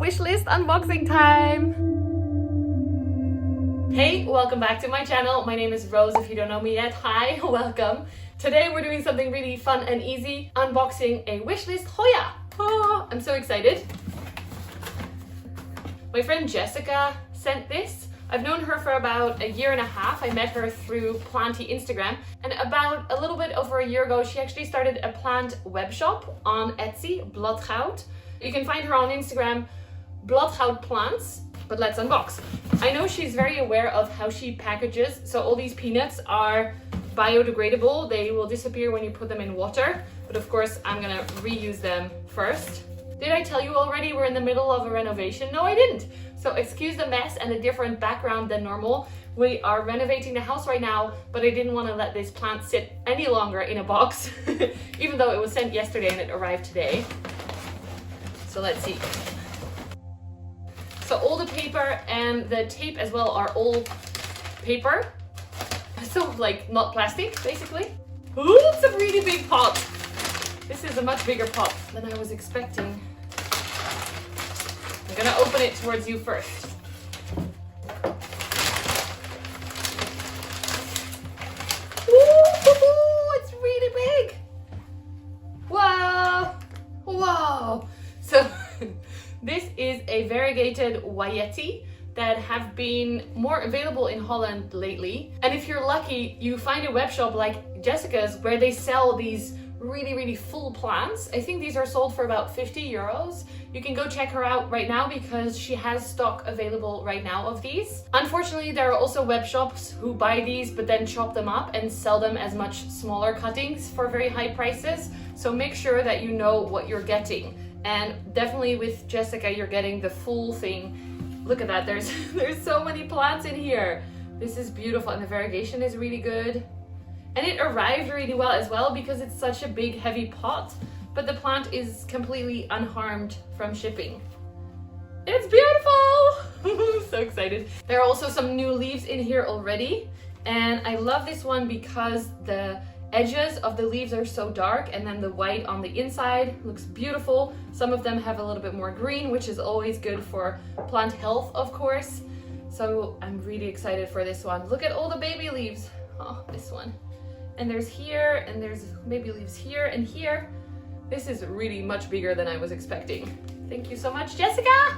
wishlist unboxing time. Hey, welcome back to my channel. My name is Rose. If you don't know me yet, hi, welcome. Today we're doing something really fun and easy, unboxing a Wishlist HOYA. Oh, I'm so excited. My friend Jessica sent this. I've known her for about a year and a half. I met her through Planty Instagram, and about a little bit over a year ago, she actually started a plant web shop on Etsy, Bladgoud. You can find her on Instagram, Bladgoud Plants, but let's unbox. I know she's very aware of how she packages, so all these peanuts are biodegradable. They will disappear when you put them in water, but of course I'm gonna reuse them first. Did I tell you already we're in the middle of a renovation? No, I didn't. So excuse the mess and a different background than normal. We are renovating the house right now, but I didn't want to let this plant sit any longer in a box, even though it was sent yesterday and it arrived today. So let's see. So all the paper and the tape as well are all paper. So like not plastic, basically. Ooh, it's a really big pot. This is a much bigger pot than I was expecting. I'm gonna open it towards you first. Ooh, it's really big. Wow, wow. So this is a variegated Wayeti that have been more available in Holland lately. And if you're lucky, you find a web shop like Jessica's where they sell these really full plants. I think these are sold for about 50 euros. You can go check her out right now because she has stock available right now of these. Unfortunately, there are also web shops who buy these but then chop them up and sell them as much smaller cuttings for very high prices. So make sure that you know what you're getting. And definitely with Jessica, you're getting the full thing. Look at that, there's so many plants in here. This is beautiful, and the variegation is really good. And it arrived really well as well because it's such a big heavy pot, but the plant is completely unharmed from shipping. It's beautiful! So excited. There are also some new leaves in here already, and I love this one because the edges of the leaves are so dark, and then the white on the inside looks beautiful. Some of them have a little bit more green, which is always good for plant health, of course. So I'm really excited for this one. Look at all the baby leaves. Oh, this one. And there's here, and there's baby leaves here and here. This is really much bigger than I was expecting. Thank you so much, Jessica.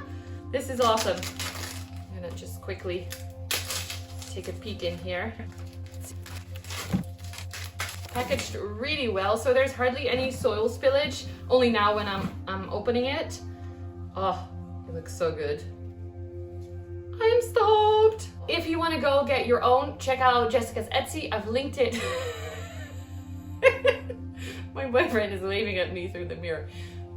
This is awesome. I'm gonna just quickly take a peek in here. Packaged really well, so there's hardly any soil spillage, only now when I'm opening it. Oh, it looks so good. I am stoked. If you want to go get your own, check out Jessica's Etsy. I've linked it. My boyfriend is waving at me through the mirror.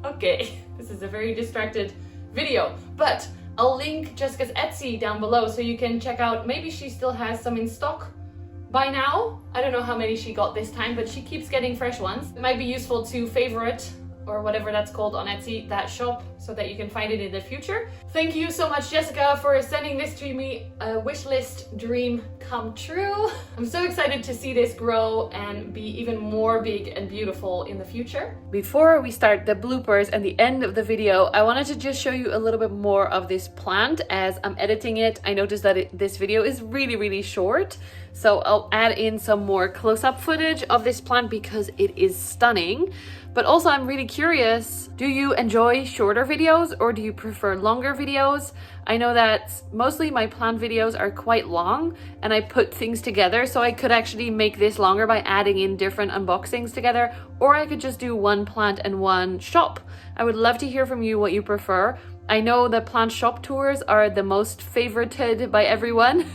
Okay, this is a very distracted video, but I'll link Jessica's Etsy down below so you can check out. Maybe she still has some in stock by now. I don't know how many she got this time, but she keeps getting fresh ones. It might be useful to favorite, or whatever that's called on Etsy, that shop, so that you can find it in the future. Thank you so much, Jessica, for sending this to me. A wishlist dream come true. I'm so excited to see this grow and be even more big and beautiful in the future. Before we start the bloopers and the end of the video, I wanted to just show you a little bit more of this plant. As I'm editing it, I noticed that this video is really short. So I'll add in some more close-up footage of this plant because it is stunning. But also I'm really curious, do you enjoy shorter videos or do you prefer longer videos? I know that mostly my plant videos are quite long and I put things together, so I could actually make this longer by adding in different unboxings together, or I could just do one plant and one shop. I would love to hear from you what you prefer. I know the plant shop tours are the most favorited by everyone,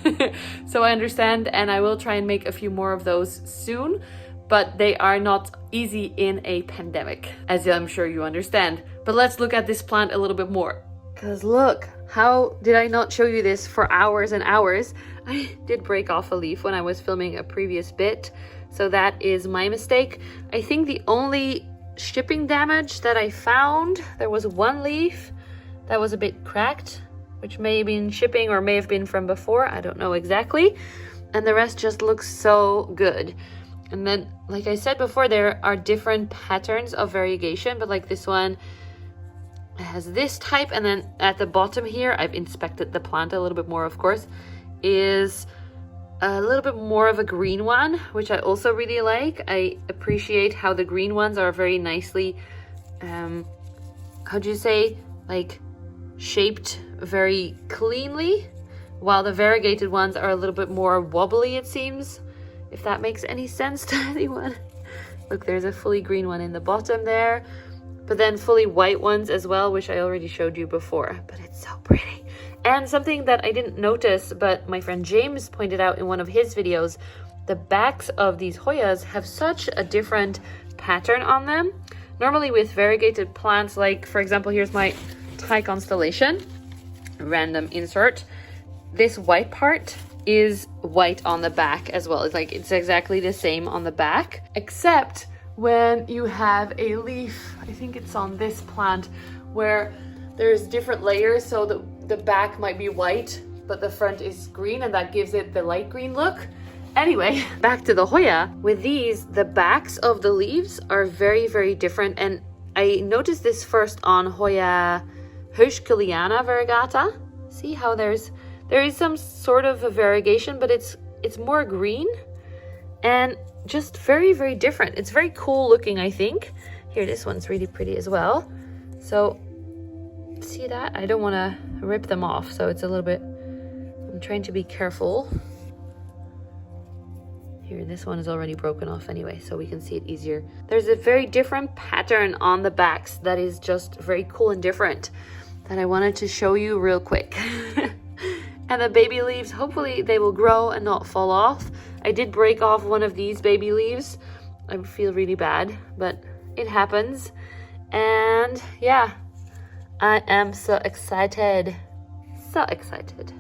so I understand, and I will try and make a few more of those soon, but they are not easy in a pandemic, as I'm sure you understand. But let's look at this plant a little bit more. Because look, how did I not show you this for hours and hours? I did break off a leaf when I was filming a previous bit, so that is my mistake. I think the only shipping damage that I found, there was one leaf that was a bit cracked, which may have been shipping or may have been from before, I don't know exactly. And the rest just looks so good. And then, like I said before, there are different patterns of variegation, but like this one It has this type, and then at the bottom here, I've inspected the plant a little bit more, of course, is a little bit more of a green one, which I also really like. I appreciate how the green ones are very nicely, how do you say, like shaped very cleanly, while the variegated ones are a little bit more wobbly, it seems, if that makes any sense to anyone. Look, there's a fully green one in the bottom there, but then fully white ones as well, which I already showed you before, but it's so pretty. And something that I didn't notice, but my friend James pointed out in one of his videos, the backs of these Hoyas have such a different pattern on them. Normally with variegated plants, like for example, here's my Thai constellation, random insert. This white part is white on the back as well. It's exactly the same on the back, except when you have a leaf, I think it's on this plant, where there's different layers, so the back might be white, but the front is green, and that gives it the light green look. Anyway, back to the Hoya. With these, the backs of the leaves are very, very different, and I noticed this first on Hoya Hushkiliana variegata. See how there is some sort of a variegation, but it's more green and just very, very different. It's very cool looking, I think. Here, this one's really pretty as well. So see that? I don't want to rip them off, so it's a little bit, I'm trying to be careful. Here, this one is already broken off anyway, so we can see it easier. There's a very different pattern on the backs that is just very cool and different that I wanted to show you real quick. And the baby leaves, hopefully they will grow and not fall off. I did break off one of these baby leaves. I feel really bad, but it happens. And yeah, I am so excited. So excited.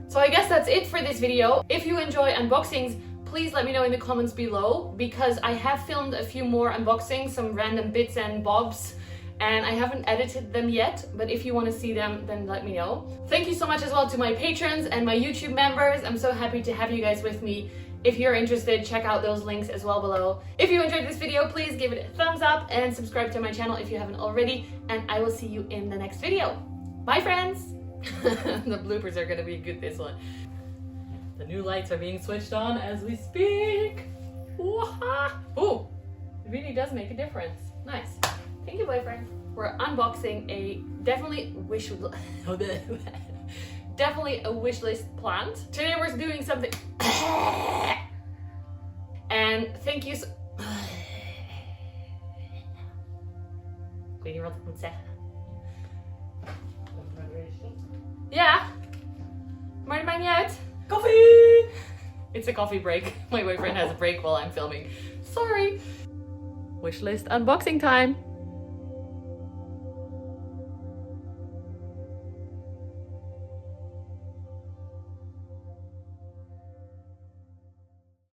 So I guess that's it for this video. If you enjoy unboxings, please let me know in the comments below, because I have filmed a few more unboxings, some random bits and bobs, and I haven't edited them yet, but if you want to see them, then let me know. Thank you so much as well to my patrons and my YouTube members. I'm so happy to have you guys with me. If you're interested, check out those links as well below. If you enjoyed this video, please give it a thumbs up and subscribe to my channel if you haven't already, and I will see you in the next video. Bye, friends! The bloopers are gonna be good, this one. The new lights are being switched on as we speak. Ooh, it really does make a difference. Nice. Thank you, boyfriend. We're unboxing a definitely a wish list plant. Today we're doing something and thank you so ja, maar het maakt niet uit. Coffee! It's a coffee break. My boyfriend has a break while I'm filming. Sorry. Wishlist unboxing time.